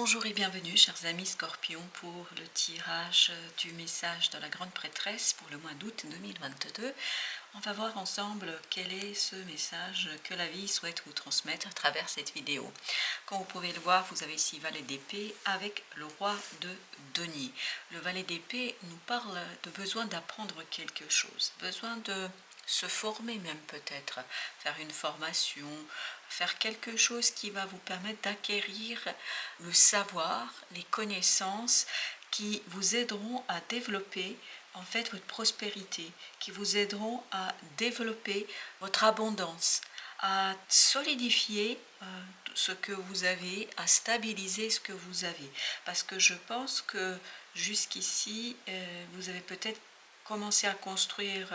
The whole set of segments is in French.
Bonjour et bienvenue chers amis Scorpions pour le tirage du message de la Grande Prêtresse pour le mois d'août 2022. On va voir ensemble quel est ce message que la vie souhaite vous transmettre à travers cette vidéo. Comme vous pouvez le voir, vous avez ici Valet d'épée avec le roi de denier. Le Valet d'épée nous parle de besoin d'apprendre quelque chose, besoin de se former même peut-être, faire une formation, faire quelque chose qui va vous permettre d'acquérir le savoir, les connaissances qui vous aideront à développer en fait votre prospérité, qui vous aideront à développer votre abondance, à solidifier ce que vous avez, à stabiliser ce que vous avez. Parce que je pense que jusqu'ici, vous avez peut-être commencé à construire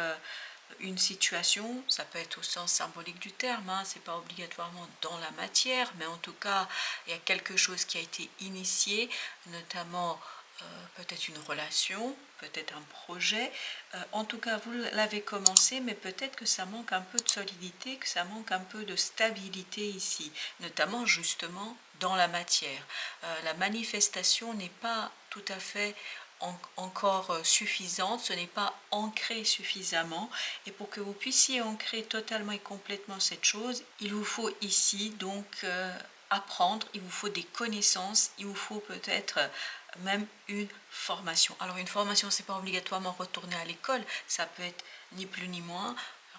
une situation, ça peut être au sens symbolique du terme, hein, c'est pas obligatoirement dans la matière, mais en tout cas, il y a quelque chose qui a été initié, notamment peut-être une relation, peut-être un projet. En tout cas, vous l'avez commencé, mais peut-être que ça manque un peu de solidité, que ça manque un peu de stabilité ici, notamment justement dans la matière. La manifestation n'est pas tout à fait encore suffisante, ce n'est pas ancré suffisamment, et pour que vous puissiez ancrer totalement et complètement cette chose, il vous faut ici donc apprendre, il vous faut des connaissances, il vous faut peut-être même une formation. Alors une formation, c'est pas obligatoirement retourner à l'école, ça peut être ni plus ni moins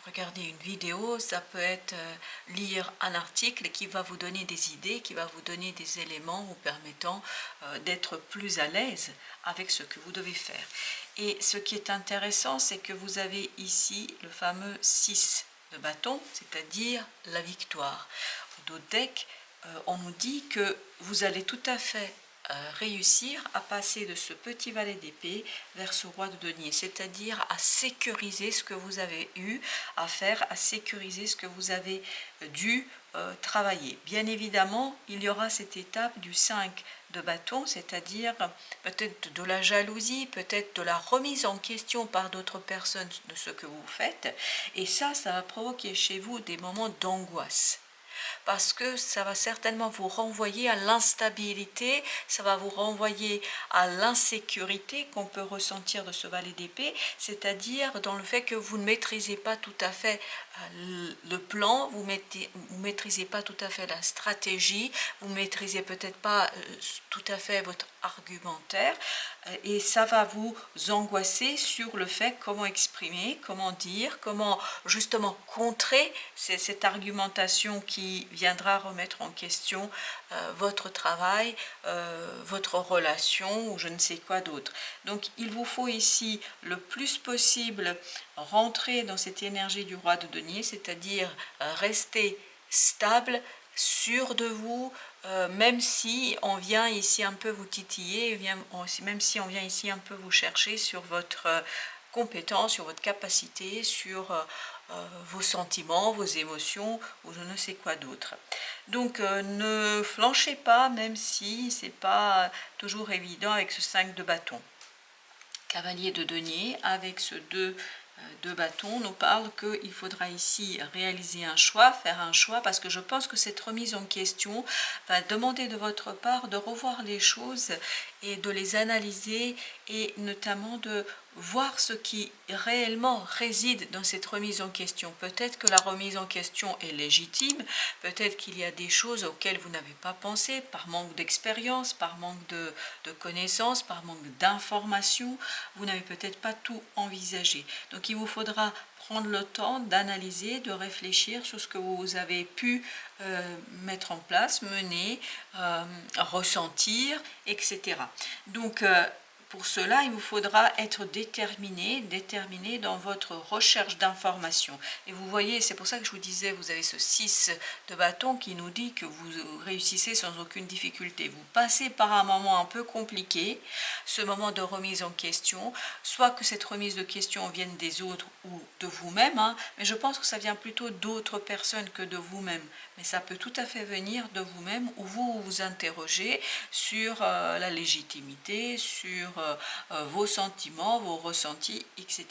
regarder une vidéo, ça peut être lire un article qui va vous donner des idées, qui va vous donner des éléments vous permettant d'être plus à l'aise avec ce que vous devez faire. Et ce qui est intéressant, c'est que vous avez ici le fameux 6 de bâton, c'est-à-dire la victoire. Au dos de deck, on nous dit que vous allez tout à fait réussir à passer de ce petit valet d'épée vers ce roi de denier, c'est-à-dire à sécuriser ce que vous avez eu à faire, à sécuriser ce que vous avez dû travailler. Bien évidemment, il y aura cette étape du 5 de bâton, c'est-à-dire peut-être de la jalousie, peut-être de la remise en question par d'autres personnes de ce que vous faites, et ça va provoquer chez vous des moments d'angoisse. Parce que ça va certainement vous renvoyer à l'instabilité, ça va vous renvoyer à l'insécurité qu'on peut ressentir de ce valet d'épée, c'est-à-dire dans le fait que vous ne maîtrisez pas tout à fait le plan, vous ne maîtrisez pas tout à fait la stratégie, vous ne maîtrisez peut-être pas tout à fait votre argumentaire, et ça va vous angoisser sur le fait comment exprimer, comment dire, comment justement contrer cette argumentation qui viendra remettre en question votre travail, votre relation ou je ne sais quoi d'autre. Donc il vous faut ici le plus possible rentrer dans cette énergie du roi de denier, c'est-à-dire rester stable, sûr de vous, même si on vient ici un peu vous titiller, même si on vient ici un peu vous chercher sur votre compétence, sur votre capacité, sur vos sentiments, vos émotions ou je ne sais quoi d'autre. Donc ne flanchez pas, même si c'est pas toujours évident avec ce 5 de bâton. Cavalier de denier avec ce 2 de bâton nous parle qu'il faudra ici réaliser un choix, faire un choix, parce que je pense que cette remise en question va demander de votre part de revoir les choses et de les analyser et notamment de voir ce qui réellement réside dans cette remise en question. Peut-être que la remise en question est légitime, peut-être qu'il y a des choses auxquelles vous n'avez pas pensé par manque d'expérience, par manque de connaissances, par manque d'informations, vous n'avez peut-être pas tout envisagé. Donc il vous faudra prendre le temps d'analyser, de réfléchir sur ce que vous avez pu mettre en place, mener, ressentir, etc. Donc pour cela, il vous faudra être déterminé dans votre recherche d'informations. Et vous voyez, c'est pour ça que je vous disais, vous avez ce 6 de bâton qui nous dit que vous réussissez sans aucune difficulté. Vous passez par un moment un peu compliqué, ce moment de remise en question, soit que cette remise de question vienne des autres ou de vous-même, hein, mais je pense que ça vient plutôt d'autres personnes que de vous-même. Mais ça peut tout à fait venir de vous-même où vous vous interrogez sur la légitimité, sur vos sentiments, vos ressentis, etc.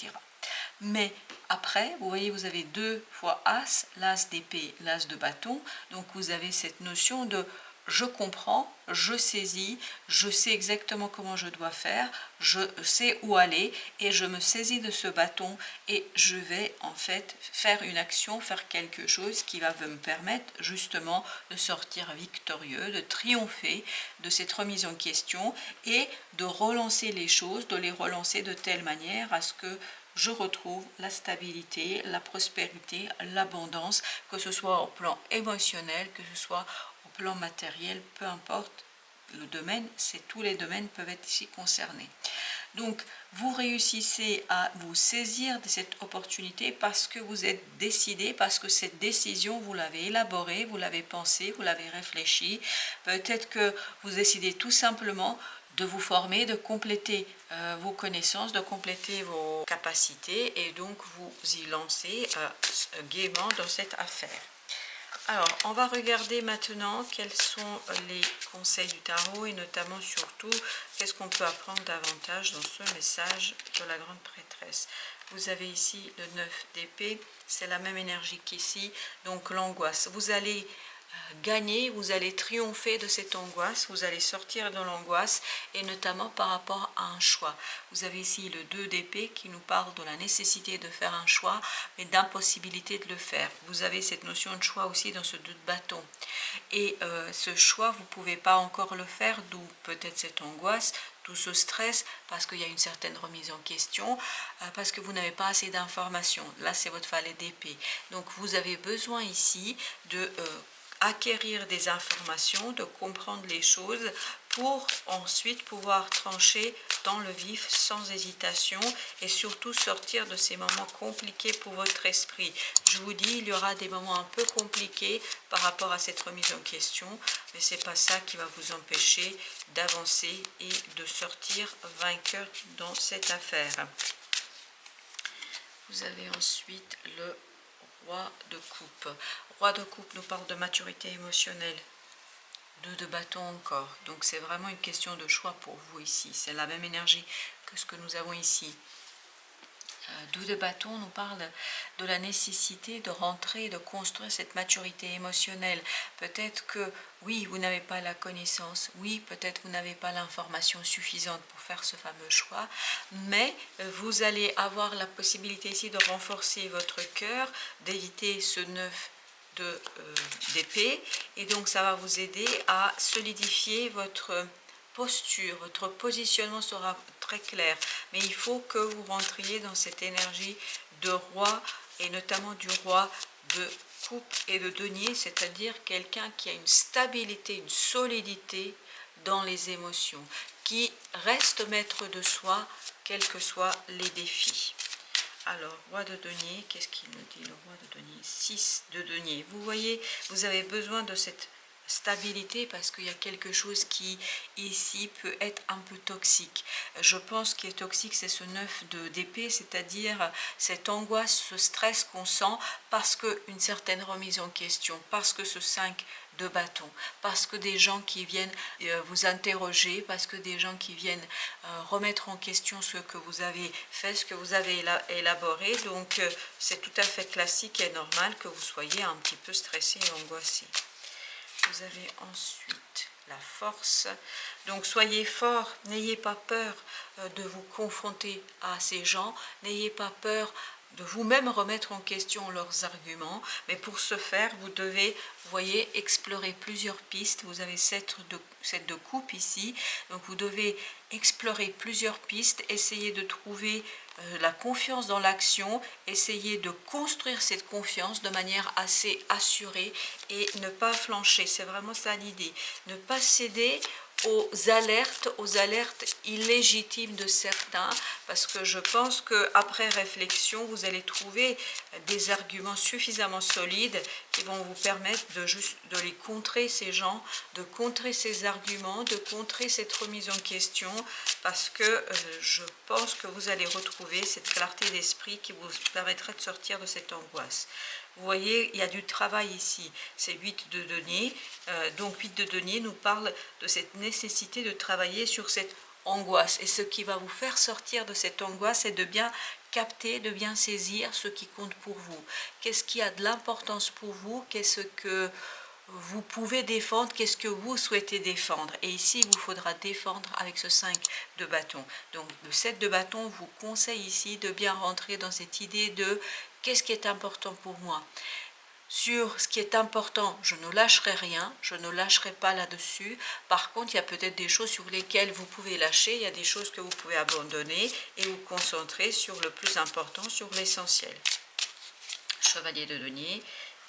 Mais après, vous voyez, vous avez 2 fois As, l'As d'épée, l'As de bâton, donc vous avez cette notion de je comprends, je saisis, je sais exactement comment je dois faire, je sais où aller et je me saisis de ce bâton et je vais en fait faire une action, faire quelque chose qui va me permettre justement de sortir victorieux, de triompher de cette remise en question et de relancer les choses, de les relancer de telle manière à ce que je retrouve la stabilité, la prospérité, l'abondance, que ce soit au plan émotionnel, que ce soit au plan matériel, peu importe le domaine, tous les domaines peuvent être ici concernés. Donc, vous réussissez à vous saisir de cette opportunité parce que vous êtes décidé, parce que cette décision, vous l'avez élaborée, vous l'avez pensée, vous l'avez réfléchie. Peut-être que vous décidez tout simplement de vous former, de compléter vos connaissances, de compléter vos capacités et donc vous y lancez gaiement dans cette affaire. Alors, on va regarder maintenant quels sont les conseils du tarot et notamment surtout qu'est-ce qu'on peut apprendre davantage dans ce message de la grande prêtresse. Vous avez ici le 9 d'épée, c'est la même énergie qu'ici, donc l'angoisse. Vous allez gagner, vous allez triompher de cette angoisse, vous allez sortir de l'angoisse et notamment par rapport à un choix. Vous avez ici le 2 d'épée qui nous parle de la nécessité de faire un choix mais d'impossibilité de le faire. Vous avez cette notion de choix aussi dans ce 2 de bâton et ce choix vous ne pouvez pas encore le faire, d'où peut-être cette angoisse, tout ce stress parce qu'il y a une certaine remise en question, parce que vous n'avez pas assez d'informations. Là c'est votre valet d'épée, donc vous avez besoin ici de acquérir des informations, de comprendre les choses pour ensuite pouvoir trancher dans le vif sans hésitation et surtout sortir de ces moments compliqués pour votre esprit. Je vous dis, il y aura des moments un peu compliqués par rapport à cette remise en question, mais c'est pas ça qui va vous empêcher d'avancer et de sortir vainqueur dans cette affaire. Vous avez ensuite le roi de coupe. Roi de coupe nous parle de maturité émotionnelle. 2 de bâton encore. Donc c'est vraiment une question de choix pour vous ici. C'est la même énergie que ce que nous avons ici. 2 de bâton nous parle de la nécessité de rentrer, de construire cette maturité émotionnelle. Peut-être que oui, vous n'avez pas la connaissance, oui, peut-être vous n'avez pas l'information suffisante pour faire ce fameux choix, mais vous allez avoir la possibilité ici de renforcer votre cœur, d'éviter ce 9 d'épée, et donc ça va vous aider à solidifier votre posture, votre positionnement sera très clair, mais il faut que vous rentriez dans cette énergie de roi et notamment du roi de coupe et de denier, c'est-à-dire quelqu'un qui a une stabilité, une solidité dans les émotions, qui reste maître de soi, quels que soient les défis. Alors, roi de denier, qu'est-ce qu'il nous dit le roi de denier? 6 de denier. Vous voyez, vous avez besoin de cette stabilité parce qu'il y a quelque chose qui ici peut être un peu toxique. Je pense qu'il est toxique, c'est ce 9 d'épée, c'est-à-dire cette angoisse, ce stress qu'on sent parce qu'une certaine remise en question, parce que ce 5 de bâton, parce que des gens qui viennent vous interroger, parce que des gens qui viennent remettre en question ce que vous avez fait, ce que vous avez élaboré. Donc c'est tout à fait classique et normal que vous soyez un petit peu stressé et angoissé. Vous avez ensuite la force. Donc soyez fort, n'ayez pas peur de vous confronter à ces gens, n'ayez pas peur de vous-même remettre en question leurs arguments, mais pour ce faire, vous devez, vous voyez, explorer plusieurs pistes. Vous avez cette de coupe ici, donc vous devez explorer plusieurs pistes, essayer de trouver la confiance dans l'action, essayer de construire cette confiance de manière assez assurée et ne pas flancher. C'est vraiment ça l'idée, ne pas céder aux alertes illégitimes de certains, parce que je pense qu'après réflexion, vous allez trouver des arguments suffisamment solides qui vont vous permettre de les contrer, ces gens, de contrer ces arguments, de contrer cette remise en question, parce que je pense que vous allez retrouver cette clarté d'esprit qui vous permettra de sortir de cette angoisse. Vous voyez, il y a du travail ici, c'est 8 de denier, donc 8 de denier nous parle de cette nécessité de travailler sur cette angoisse, et ce qui va vous faire sortir de cette angoisse, c'est de bien capter, de bien saisir ce qui compte pour vous. Qu'est-ce qui a de l'importance pour vous? Qu'est-ce que vous pouvez défendre qu'est-ce que vous souhaitez défendre. Et ici, il vous faudra défendre avec ce 5 de bâton. Donc, le 7 de bâton vous conseille ici de bien rentrer dans cette idée de qu'est-ce qui est important pour moi. Sur ce qui est important, je ne lâcherai rien, je ne lâcherai pas là-dessus. Par contre, il y a peut-être des choses sur lesquelles vous pouvez lâcher, il y a des choses que vous pouvez abandonner et vous concentrer sur le plus important, sur l'essentiel. Chevalier de denier,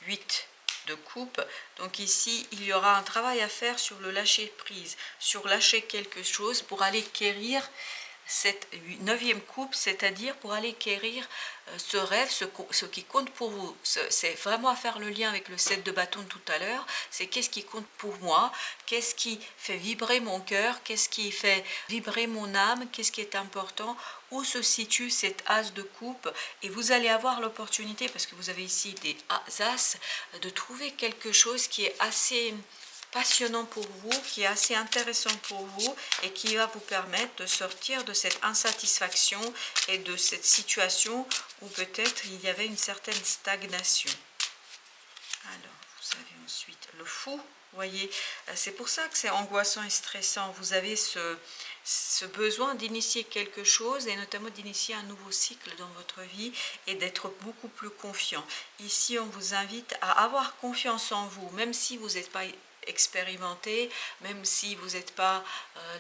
8 de coupe. Donc ici, il y aura un travail à faire sur le lâcher prise, sur lâcher quelque chose pour aller quérir cette 9e coupe, c'est-à-dire pour aller quérir ce rêve, ce qui compte pour vous. C'est vraiment à faire le lien avec le 7 de bâton de tout à l'heure. C'est qu'est-ce qui compte pour moi, qu'est-ce qui fait vibrer mon cœur, qu'est-ce qui fait vibrer mon âme, qu'est-ce qui est important, où se situe cette as de coupe. Et vous allez avoir l'opportunité, parce que vous avez ici des as, de trouver quelque chose qui est assez passionnant pour vous, qui est assez intéressant pour vous et qui va vous permettre de sortir de cette insatisfaction et de cette situation où peut-être il y avait une certaine stagnation. Alors, vous avez ensuite le fou, vous voyez, c'est pour ça que c'est angoissant et stressant. Vous avez ce besoin d'initier quelque chose et notamment d'initier un nouveau cycle dans votre vie et d'être beaucoup plus confiant. Ici, on vous invite à avoir confiance en vous, même si vous n'êtes pas expérimenté, même si vous n'êtes pas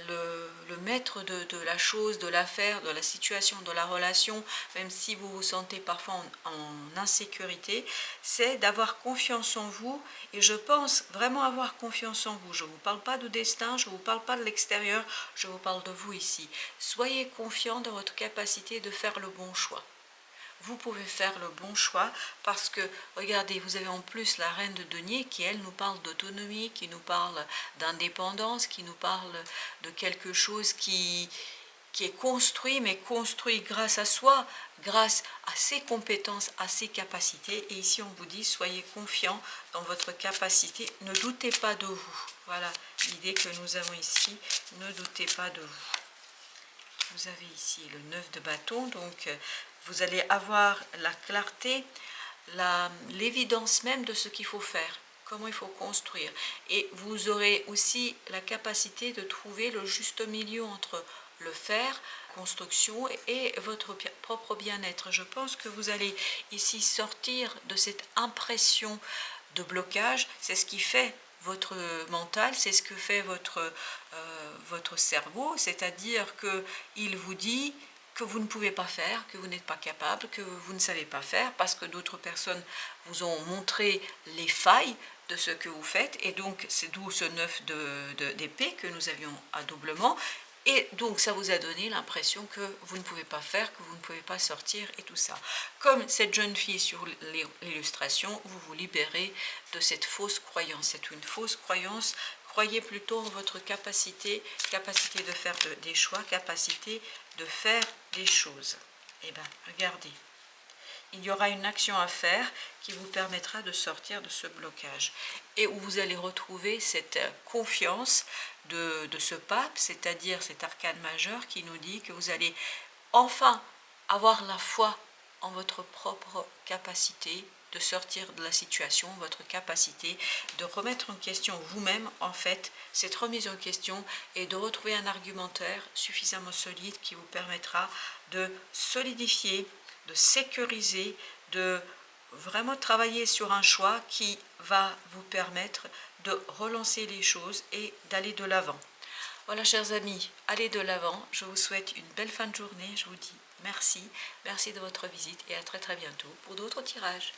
le maître de la chose, de l'affaire, de la situation, de la relation, même si vous vous sentez parfois en insécurité, c'est d'avoir confiance en vous. Et je pense vraiment avoir confiance en vous. Je ne vous parle pas de destin, je ne vous parle pas de l'extérieur, je vous parle de vous ici. Soyez confiant dans votre capacité de faire le bon choix. Vous pouvez faire le bon choix parce que, regardez, vous avez en plus la reine de denier qui, elle, nous parle d'autonomie, qui nous parle d'indépendance, qui nous parle de quelque chose qui est construit, mais construit grâce à soi, grâce à ses compétences, à ses capacités. Et ici, on vous dit, soyez confiant dans votre capacité, ne doutez pas de vous. Voilà l'idée que nous avons ici, ne doutez pas de vous. Vous avez ici le 9 de bâton, donc vous allez avoir la clarté, l'évidence même de ce qu'il faut faire, comment il faut construire. Et vous aurez aussi la capacité de trouver le juste milieu entre le faire, construction et votre propre bien-être. Je pense que vous allez ici sortir de cette impression de blocage. C'est ce qui fait votre mental, c'est ce que fait votre cerveau, c'est-à-dire qu'il vous dit que vous ne pouvez pas faire, que vous n'êtes pas capable, que vous ne savez pas faire, parce que d'autres personnes vous ont montré les failles de ce que vous faites, et donc c'est d'où ce 9 d'épée que nous avions à doublement, et donc ça vous a donné l'impression que vous ne pouvez pas faire, que vous ne pouvez pas sortir et tout ça. Comme cette jeune fille sur l'illustration, vous vous libérez de cette fausse croyance. C'est une fausse croyance. Croyez plutôt en votre capacité de faire des choix, capacité de faire des choses. Eh bien, regardez. Il y aura une action à faire qui vous permettra de sortir de ce blocage et où vous allez retrouver cette confiance de ce pape, c'est-à-dire cet arcane majeur qui nous dit que vous allez enfin avoir la foi en votre propre capacité de sortir de la situation, votre capacité de remettre en question vous-même, en fait, cette remise en question et de retrouver un argumentaire suffisamment solide qui vous permettra de solidifier, de sécuriser, de vraiment travailler sur un choix qui va vous permettre de relancer les choses et d'aller de l'avant. Voilà, chers amis, allez de l'avant. Je vous souhaite une belle fin de journée. Je vous dis merci de votre visite et à très bientôt pour d'autres tirages.